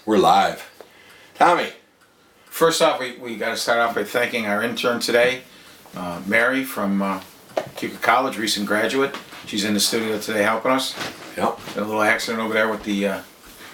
We're live. Tommy. First off, we got to start off by thanking our intern today, Mary from Keuka College, recent graduate. She's in the studio today helping us. Yep. Had a little accident over there with the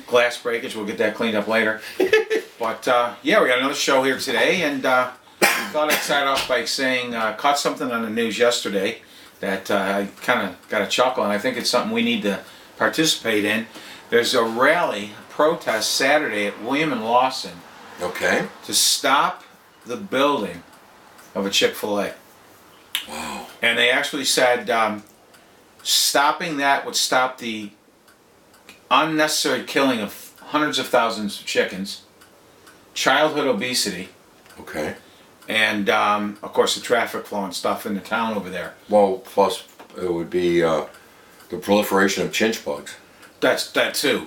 glass breakage. We'll get that cleaned up later. But yeah, we got another show here today, and we thought I'd start off by saying, caught something on the news yesterday that I kind of got a chuckle, and I think it's something we need to participate in. There's a rally, protest Saturday at William and Lawson. Okay. To stop the building of a Chick-fil-A. Wow. And they actually said stopping that would stop the unnecessary killing of hundreds of thousands of chickens, childhood obesity, Okay. and of course the traffic flow and stuff in the town over there. Well, plus it would be the proliferation of chinch bugs. That's that too.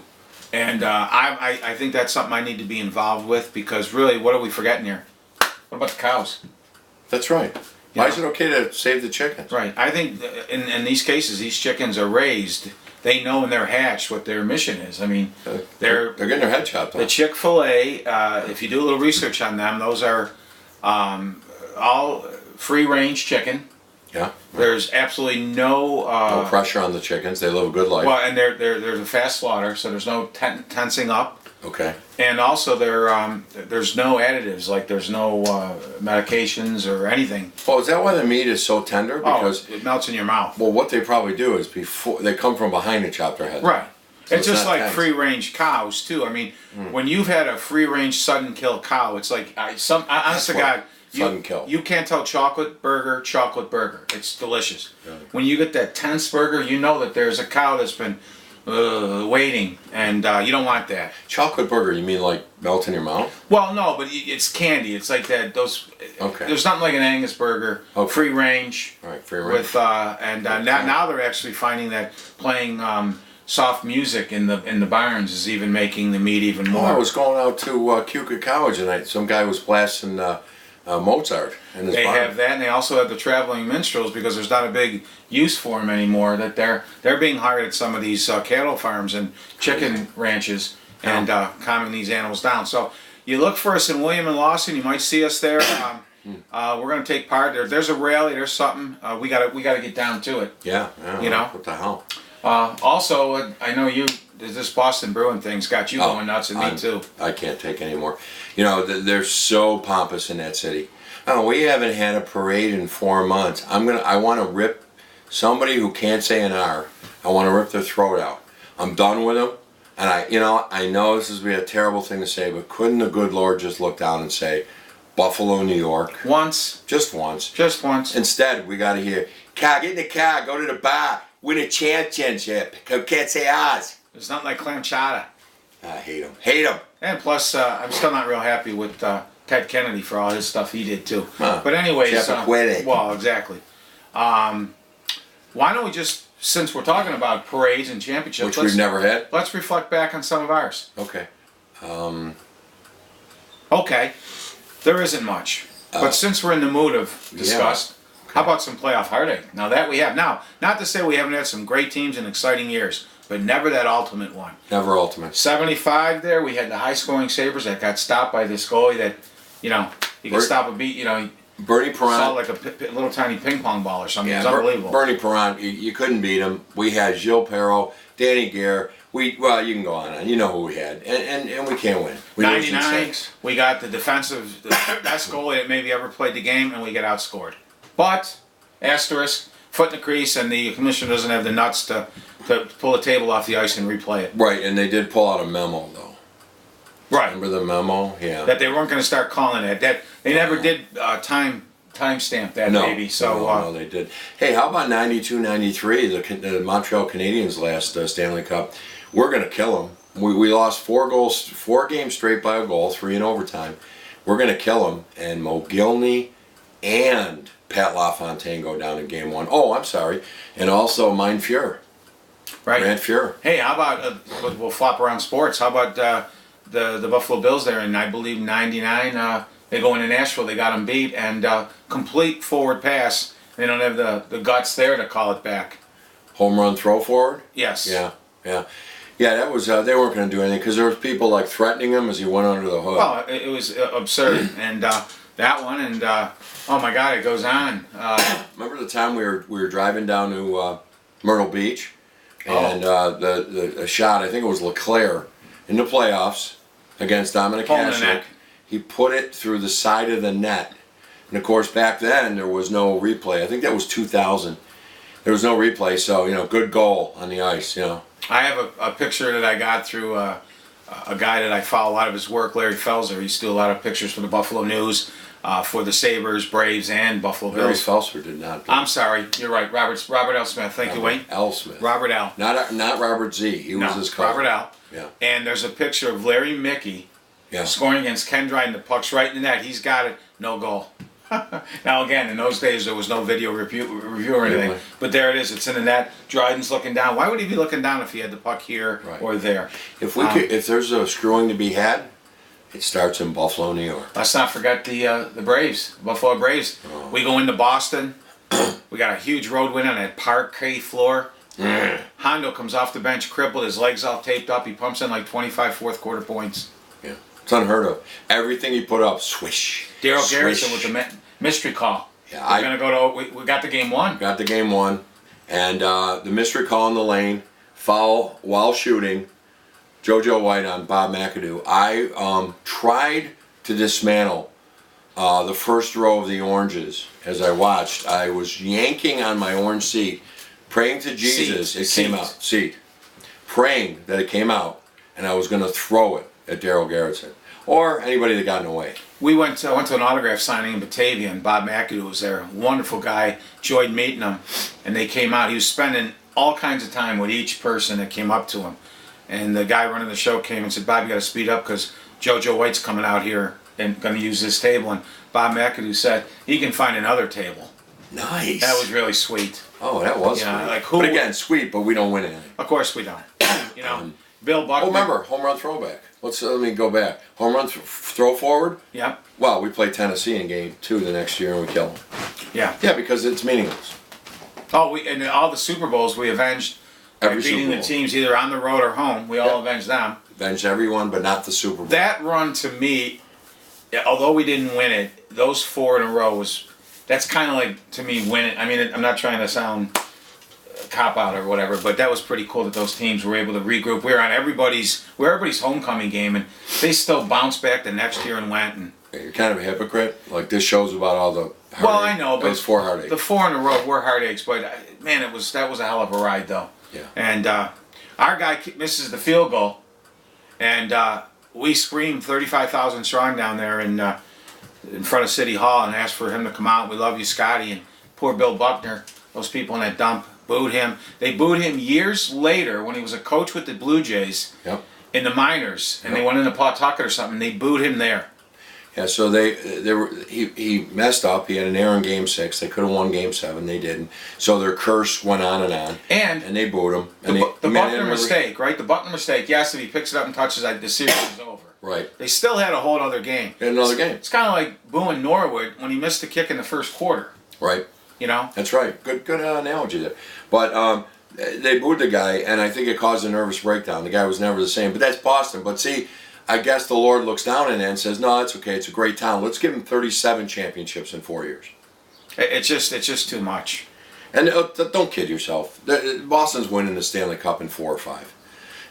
And I think that's something I need to be involved with, because really, what are we forgetting here? What about the cows? That's right. Why is it okay to save the chickens? Right. I think in these cases, these chickens are raised. They know when they're hatched what their mission is. I mean, They're getting their head chopped off. the Chick-fil-A, if you do a little research on them, those are all free-range chicken. Yeah. There's absolutely no No pressure on the chickens. They live a good life. well, and there's a fast slaughter, so there's no tensing up. Okay. And also there's no additives, like there's no medications or anything. Well, is that why the meat is so tender? Because it melts in your mouth. well, what they probably do is before they come from behind to chop their heads. Right. So it's just not like tense. free-range cows too. I mean, when you've had a free-range sudden kill cow, it's like honest to God, Sudden kill. You can't tell chocolate burger. It's delicious. Really? When you get that tense burger, you know that there's a cow that's been waiting, and you don't want that. Chocolate burger, you mean like melt in your mouth? Well, no, but it's candy. It's like that. Okay. There's nothing like an Angus burger, Okay. free range. All right, free range. With now they're actually finding that playing soft music in the barns is even making the meat even more. I was going out to Keuka College and some guy was blasting Mozart in his They barn. have that, and they also have the traveling minstrels, because there's not a big use for them anymore. That they're being hired at some of these cattle farms and chicken ranches and calming these animals down. So you look for us in William and Lawson. You might see us there. We're going to take part. There's a rally. There's something. We got to get down to it. Yeah. You know? What the hell? Also, I know this Boston Bruin thing's got you going nuts, and me too. I can't take any more. You know, they're so pompous in that city. Oh, we haven't had a parade in 4 months. I want to rip somebody who can't say an R. I want to rip their throat out. I'm done with them. And I know this is be a terrible thing to say, but couldn't the good Lord just look down and say, Buffalo, New York? Once. Just once. Just once. Instead, we got to hear, car, get in the car, go to the bar, win a championship. Can't say Oz. There's nothing like clam chowder. I hate him. Hate him. And plus, I'm still not real happy with Ted Kennedy for all his stuff he did too. Huh. But anyways, Chappaquiddick. well, exactly. Why don't we just, since we're talking about parades and championships, Which we've never had? let's reflect back on some of ours. Okay. Okay, there isn't much. But since we're in the mood of disgust, how about some playoff heartache? Now that we have. Now, not to say we haven't had some great teams in exciting years, but never that ultimate one. Never ultimate. 75 there, we had the high-scoring Sabres that got stopped by this goalie that, you can stop a beat, Bernie saw Perron. like a little tiny ping pong ball or something. Yeah, It was unbelievable. Bernie Perron, you couldn't beat him. We had Gilles Perreault, Danny Gare. Well, you can go on. You know who we had. And we can't win. We lose in 99, six. we got the best goalie that maybe ever played the game, and we get outscored. But, asterisk, foot in the crease, and the commissioner doesn't have the nuts to pull a table off the ice and replay it. Right, and they did pull out a memo, though. Right. Remember the memo? Yeah. That they weren't going to start calling it. That they never did timestamp that baby. So no, they did. Hey, how about 92-93, the Montreal Canadiens last Stanley Cup? We're going to kill them. We lost 4 games straight by a goal, 3 in overtime. We're going to kill them. And Mogilny and Pat LaFontaine go down in game 1. Oh, I'm sorry. And also Mein Fuhrer. right. Grant Fuhrer. Hey, how about we'll flop around sports? How about the Buffalo Bills there in, I believe, '99? They go into Nashville. They got them beat, and complete forward pass. They don't have the guts there to call it back. Home run throw forward? Yes. Yeah. Yeah, that was they weren't going to do anything because there was people like threatening him as he went under the hood. Well, it was absurd, and that one, and oh my God, it goes on. Remember the time we were driving down to Myrtle Beach, and the shot, I think it was LeClaire in the playoffs against Dominic Hole in the Hasek. net. He put it through the side of the net, and of course back then there was no replay. I think that was 2000. There was no replay, so good goal on the ice. I have a picture that I got through a guy that I follow a lot of his work, Larry Felser. He used to do a lot of pictures for the Buffalo News, for the Sabres, Braves, and Buffalo Larry Bills. Felser did not. I'm sorry, you're right. Robert L. Smith. Thank you, Wayne. L. Smith. Robert L. Not Robert Z. He was his cousin. Robert L. Yeah. And there's a picture of Larry Mickey scoring against Ken Dryden. The puck's right in the net. He's got it. No goal. Now again, in those days there was no video review or anything, but there it is. It's in the net. Dryden's looking down. Why would he be looking down if he had the puck here or there? If there's a screwing to be had, it starts in Buffalo, New York. Let's not forget the Braves, Buffalo Braves. Oh. We go into Boston. We got a huge road win on that parquet floor. Hondo comes off the bench, crippled, his legs all taped up. He pumps in like 25 fourth quarter points. Yeah, it's unheard of. Everything he put up, swish. Daryl Garrison with the mystery call. Yeah, we're gonna go to. We got the game won. Got the game won, and the mystery call in the lane, foul while shooting. JoJo White on Bob McAdoo. I tried to dismantle the first row of the oranges as I watched. I was yanking on my orange seat, praying to Jesus came out. Seat. Praying that it came out, and I was going to throw it at Daryl Garrison or anybody that got in the way. We went to an autograph signing in Batavia, and Bob McAdoo was there. Wonderful guy. Enjoyed meeting him, and they came out. He was spending all kinds of time with each person that came up to him. And the guy running the show came and said, "Bob, you got to speed up because JoJo White's coming out here and going to use this table." And Bob McAdoo said he can find another table. Nice. That was really sweet. Oh, that was sweet. Like who? But again, sweet, but we don't win anything. Of course we don't. Bill Buckner. Oh, remember, home run throwback. Let me go back. Home run throw forward. Yep. Well, we played Tennessee in game 2 the next year and we killed them. Yeah. Yeah, because it's meaningless. Oh, and all the Super Bowls we avenged by beating the teams either on the road or home. We all avenged them. Avenged everyone, but not the Super Bowl. That run to me, although we didn't win it, those 4 in a row that's kind of like, to me, winning. I mean, I'm not trying to sound cop out or whatever, but that was pretty cool that those teams were able to regroup. We were on everybody's homecoming game, and they still bounced back the next year and went. And you're kind of a hypocrite. Like, this show's about all the heartache. Well, I know, but those 4 heartaches. The 4 in a row were heartaches, but man, that was a hell of a ride, though. Yeah. And our guy misses the field goal, and we screamed 35,000 strong down there in front of City Hall and asked for him to come out. We love you, Scotty. And poor Bill Buckner, those people in that dump booed him. They booed him years later when he was a coach with the Blue Jays in the minors, and they went into Pawtucket or something. They booed him there. Yeah, so he messed up. He had an error in Game 6. They could have won Game 7. They didn't. So their curse went on and on. And they booed him. The Buckner mistake, right? The Buckner mistake. Yes, if he picks it up and touches it, the series is over. Right. They still had a whole other game. They had another game. It's kind of like booing Norwood when he missed the kick in the first quarter. Right. You know? That's right. Good analogy there. But they booed the guy, and I think it caused a nervous breakdown. The guy was never the same. But that's Boston. But see, I guess the Lord looks down on it and says, "No, it's okay. It's a great town. Let's give him 37 championships in 4 years." It's just too much. And don't kid yourself. Boston's winning the Stanley Cup in 4 or 5.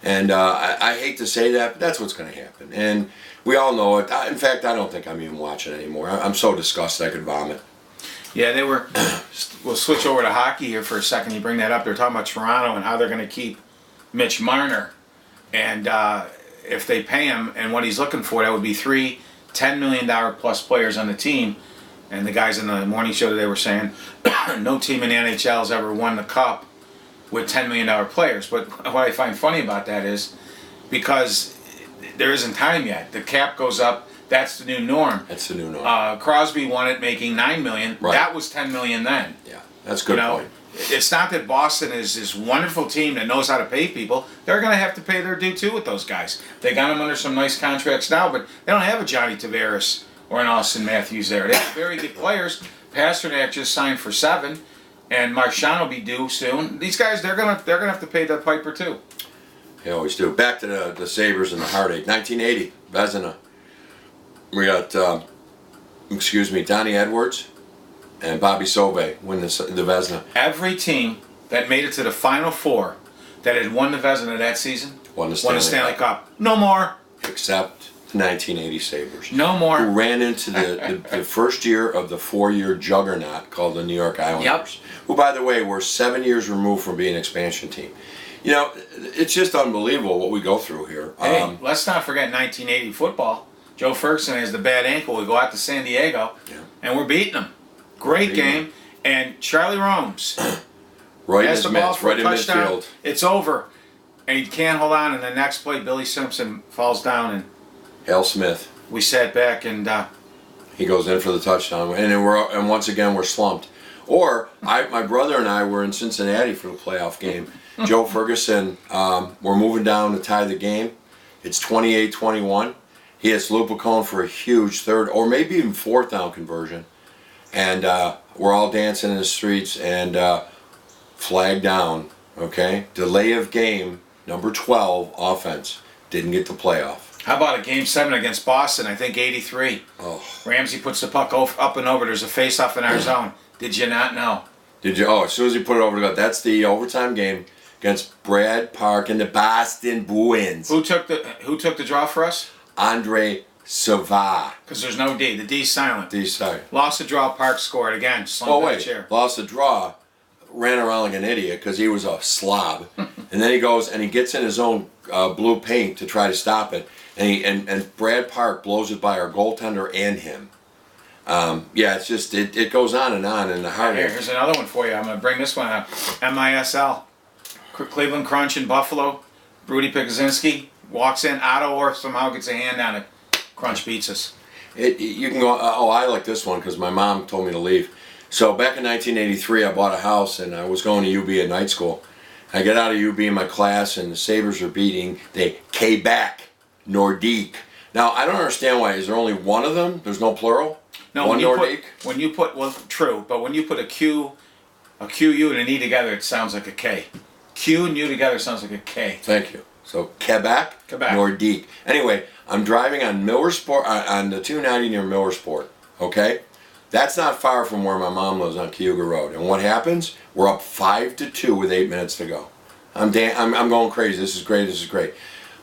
And I hate to say that, but that's what's going to happen. And we all know it. In fact, I don't think I'm even watching anymore. I'm so disgusted I could vomit. Yeah, they were. We'll switch over to hockey here for a second. You bring that up. They're talking about Toronto and how they're going to keep Mitch Marner. And if they pay him and what he's looking for, that would be 3 $10 million plus players on the team. And the guys in the morning show today were saying no team in the NHL has ever won the cup with $10 million players. But what I find funny about that is because there isn't time yet. The cap goes up. That's the new norm. That's the new norm. Crosby won it making $9 million. Right. That was $10 million then. Yeah, that's a good point. It's not that Boston is this wonderful team that knows how to pay people. They're going to have to pay their due too with those guys. They got them under some nice contracts now, but they don't have a Johnny Tavares or an Austin Matthews there. They have very good players. Pasternak just signed for 7, and Marchand will be due soon. These guys, they're gonna have to pay the piper too. They always do. Back to the Sabres and the heartache. 1980, Vezina. We got, Donnie Edwards and Bobby Sauve win the Vezina. Every team that made it to the Final Four that had won the Vezina that season Won the Stanley Cup. No more. Except the 1980 Sabres. No Who more. ran into the first year of the 4-year juggernaut called the New York Islanders. Who, by the way, were 7 years removed from being an expansion team. You know, it's just unbelievable what we go through here. Hey, let's not forget 1980 football. Joe Ferguson has the bad ankle. We go out to San Diego, and we're beating them. Great game. And Charlie Romes Right in has his the ball mitts, for right a in touchdown. midfield. It's over. And he can't hold on. And the next play, Billy Simpson falls down. And Hal Smith. we sat back and He goes in for the touchdown, and then once again we're slumped. Or my brother and I were in Cincinnati for the playoff game. Joe Ferguson, we're moving down to tie the game. It's 28-21. He hits Lou Picone for a huge third, or maybe even fourth down conversion, and we're all dancing in the streets and flag down. Okay, delay of game, number 12 offense didn't get the playoff. how about a Game 7 against Boston? I think 83. Oh. Ramsey puts the puck up and over. There's a face-off in our zone. Did you not know? Did you? Oh, as soon as he put it over the gut, that's the overtime game against Brad Park and the Boston Bruins. Who took the draw for us? Andre Savard. Because there's no D. The D's silent. Decide. Lost the draw. Park scored again. Slumped Oh in the wait, chair. lost the draw, ran around like an idiot because he was a slob, and then he goes and he gets in his own blue paint to try to stop it, and Brad Park blows it by our goaltender and him. Yeah, it's just it goes on and the heart. Here's another one for you. I'm going to bring this one up. MISL. Cleveland Crunch in Buffalo. Rudy Pikuzinski walks in. Otto Orr somehow gets a hand on it. Crunch beats us. You can go. I like this one because my mom told me to leave. So back in 1983, I bought a house and I was going to UB at night school. I get out of UB in my class and the Sabres are beating the Quebec Nordique. Now I don't understand why. Is there only one of them? There's no plural. No, one Nordique. when you put well, true, but when you put a Q, U, and an E together, it sounds like a K. Q and U together sounds like a K. Thank you. So Quebec Nordique. Anyway, I'm driving on Millersport on the 290 near Millersport. Okay, that's not far from where my mom lives on Cayuga Road. And what happens? We're up 5-2 with 8 minutes to go. I'm going crazy. This is great. This is great.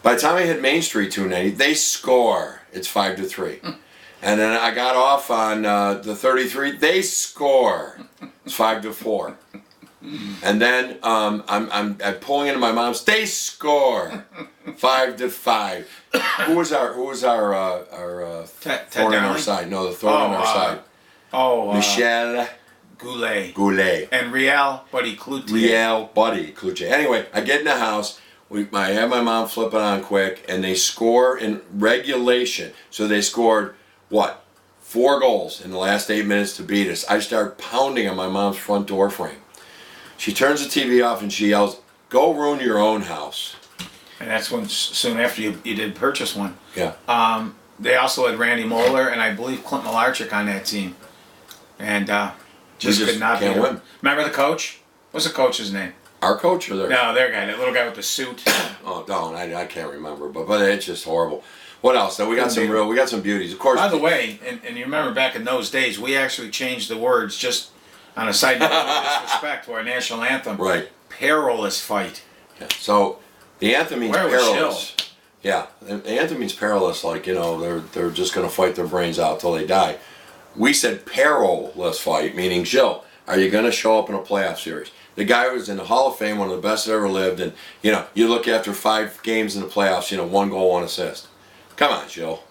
By the time I hit Main Street 290, they score. It's 5-3. And then I got off on the 33. They score. It's 5-4. And then I'm pulling into my mom's. They score. 5-5. Who was our thorn on our side? No, the thorn on our side. Michel Goulet. And Riel Buddy Cloutier. Anyway, I get in the house. I have my mom flip it on quick, and they score in regulation. So they scored, 4 goals in the last 8 minutes to beat us. I start pounding on my mom's front door frame. She turns the TV off and she yells, "Go ruin your own house." And that's when soon after you did purchase one. Yeah. They also had Randy Moeller and I believe Clint Malarchuk on that team. And just could not can't beat win. him. Remember the coach? What's the coach's name? Our coach or their? No, their guy, that little guy with the suit. Oh, don't. I can't remember, but it's just horrible. What else? We got some beauties. Of course. By the way, and you remember back in those days, we actually changed the words just on a side note with disrespect to our national anthem. Right. Perilous fight. Yeah. So the anthem means Where was perilous. Yeah, the anthem means perilous. Like they're just going to fight their brains out till they die. We said perilous fight, meaning Jill, are you going to show up in a playoff series? The guy was in the Hall of Fame, one of the best that ever lived, and you look after 5 games in the playoffs, 1 goal, 1 assist. Come on, Jill.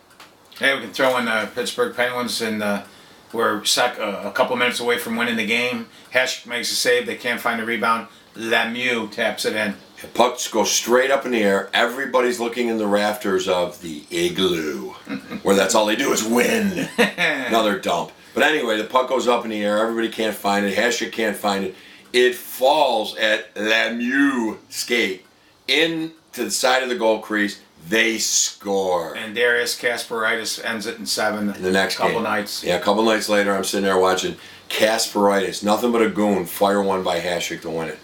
Hey, we can throw in the Pittsburgh Penguins, and we're a couple minutes away from winning the game. Hasek makes a save. They can't find a rebound. Lemieux taps it in. The pucks go straight up in the air. Everybody's looking in the rafters of the igloo, where that's all they do is win. Another dump. But anyway, the puck goes up in the air. Everybody can't find it. Hasek can't find it. It falls at Lemieux' skate into the side of the goal crease. They score. And Darius Kasparaitis ends it in 7. The next couple game. nights. Yeah, a couple nights later, I'm sitting there watching Kasparaitis, nothing but a goon, fire one by Hasek to win it.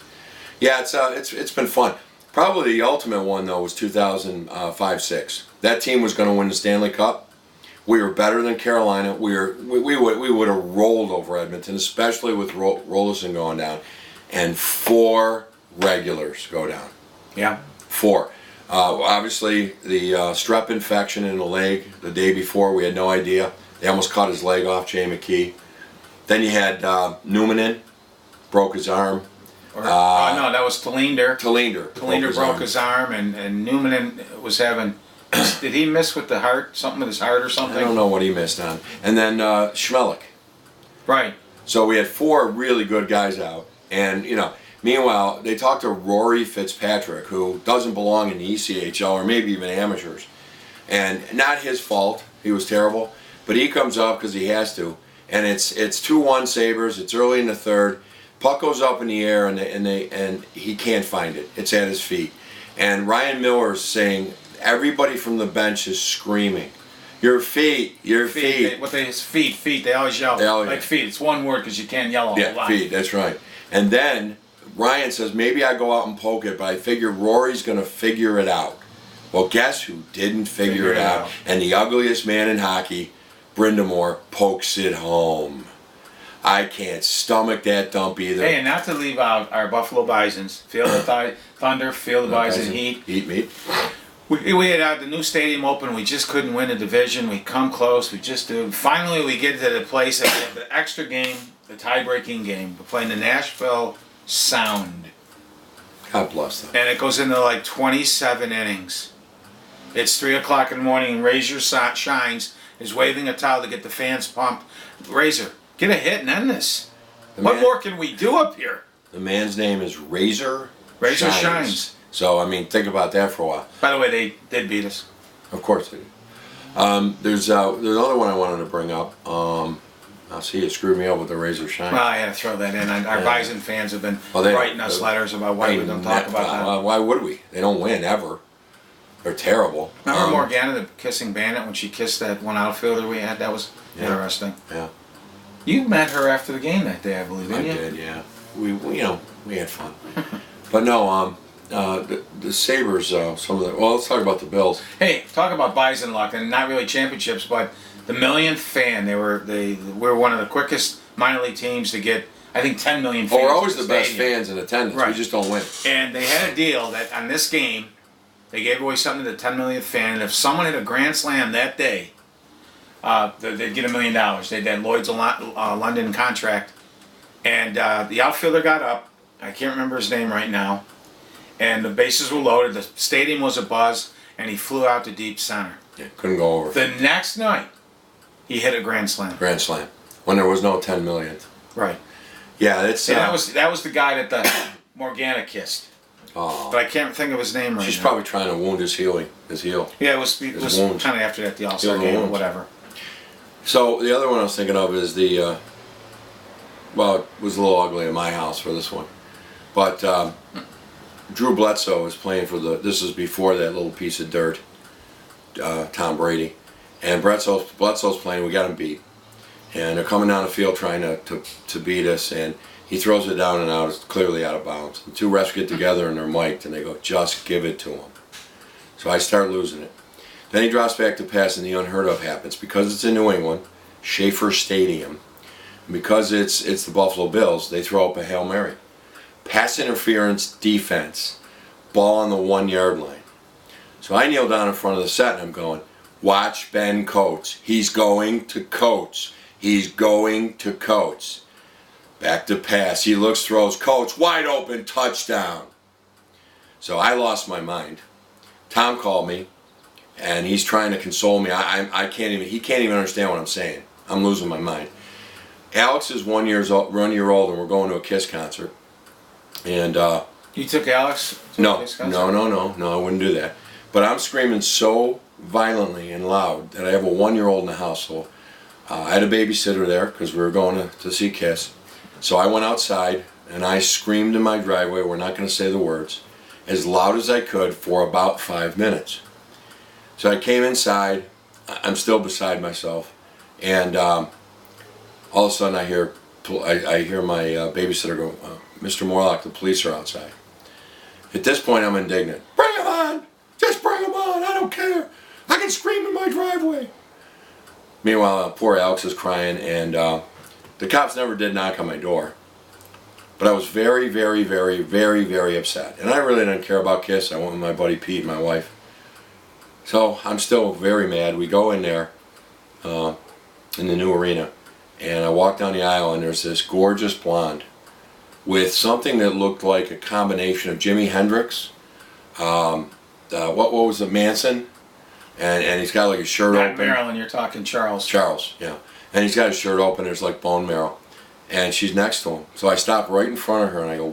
Yeah, it's been fun. Probably the ultimate one though was 2005-06. That team was going to win the Stanley Cup. We were better than Carolina. We would have rolled over Edmonton, especially with Rolison going down, and 4 regulars go down. Yeah. 4. Obviously, the strep infection in the leg the day before, we had no idea. They almost cut his leg off, Jay McKee. Then you had Numanen, broke his arm. No, that was Tallinder. Tallinder broke his arm, and Numanen was having. Did he miss with the heart? Something with his heart or something? I don't know what he missed on. And then Schmelik. Right. So we had 4 really good guys out, and meanwhile, they talked to Rory Fitzpatrick, who doesn't belong in the ECHL or maybe even amateurs. And not his fault, he was terrible, but he comes up because he has to. And it's 2-1 Sabres, it's early in the third. Puck goes up in the air and he can't find it. It's at his feet. And Ryan Miller's saying, everybody from the bench is screaming, your feet, your feet. His feet, they always yell. Like feet, it's one word because you can't yell a whole lot. Feet, that's right. And then Ryan says, maybe I go out and poke it, but I figure Rory's going to figure it out. Well, guess who didn't figure it out? And the ugliest man in hockey, Brindamore, pokes it home. I can't stomach that dump either. Hey, and not to leave out our Buffalo Bisons. Feel the Thunder, feel the Bison Heat. Heat meat. We had the new stadium open. We just couldn't win the division. We come close. We just do. Finally, we get to the place at the extra game, the tie-breaking game. We're playing the Nashville Sound. God bless them. And it goes into like 27 innings. It's 3 o'clock in the morning, and Razor Shines is waving a towel to get the fans pumped. Razor, get a hit and end this. What more can we do up here? The man's name is Razor Shines. So, I mean, think about that for a while. By the way, they did beat us. Of course they did. There's another one I wanted to bring up. I see you screwed me up with the Razor Shine. Well, I had to throw that in. Our Bison fans have been writing us letters about why we don't talk about that. Why would we? They don't win, ever. They're terrible. Remember Morgana, the kissing bandit, when she kissed that one outfielder we had? That was interesting. Yeah. You met her after the game that day, I believe, didn't you? I did, yeah. We had fun. But no, the Sabres, let's talk about the Bills. Hey, talk about Bison luck, and not really championships, but the millionth fan. We're one of the quickest minor league teams to get, I think, 10 million fans. We're always the best fans in attendance. Right. We just don't win. And they had a deal that on this game, they gave away something to the 10 millionth fan, and if someone hit a grand slam that day, they'd get $1 million. They had Lloyd's London contract, and the outfielder got up. I can't remember his name right now. And the bases were loaded. The stadium was abuzz, and he flew out to deep center. Yeah, couldn't go over. The next night, he hit a grand slam. Grand slam, when there was no 10 millionth. Right. Yeah, that's. And that was the guy that the Morgana kissed. Oh. But I can't think of his name right now. She's probably trying to wound his heel. Yeah, it was kind of after that, the All-Star game or whatever. So the other one I was thinking of is it was a little ugly in my house for this one. But Drew Bledsoe was playing for this is before that little piece of dirt, Tom Brady. And Bledsoe's playing, we got him beat. And they're coming down the field trying to beat us, and he throws it down and out. It's clearly out of bounds. The 2 refs get together and they're mic'd and they go, just give it to him. So I start losing it. Then he drops back to pass and the unheard of happens. Because it's in New England, Schaefer Stadium, and because it's the Buffalo Bills, they throw up a Hail Mary. Pass interference defense, ball on the 1-yard line. So I kneel down in front of the set and I'm going, watch Ben Coates. He's going to Coates. He's going to Coates. Back to pass. He looks, throws. Coates, wide open, touchdown. So I lost my mind. Tom called me, and he's trying to console me. He can't even understand what I'm saying. I'm losing my mind. Alex is 1 year old, and we're going to a Kiss concert. And you took Alex to no, a Kiss concert? No, I wouldn't do that. But I'm screaming so violently and loud that I have a 1-year-old in the house. So I had a babysitter there because we were going to see Kiss. So I went outside and I screamed in my driveway, we're not going to say the words, as loud as I could for about 5 minutes. So I came inside, I'm still beside myself, and all of a sudden I hear my babysitter go, Mr. Morlock, the police are outside. At this point, I'm indignant. Bring him on! Just bring him on! I don't care! I can scream in my driveway! Meanwhile, poor Alex is crying, and the cops never did knock on my door. But I was very, very, very, very, very upset. And I really didn't care about Kiss. I went with my buddy Pete and my wife. So I'm still very mad. We go in there, in the new arena, and I walk down the aisle, and there's this gorgeous blonde with something that looked like a combination of Jimi Hendrix, what was it, Manson, and he's got like his shirt Not open. Marilyn, you're talking Charles. Charles, yeah. And he's got his shirt open, there's like bone marrow. And she's next to him. So I stop right in front of her and I go,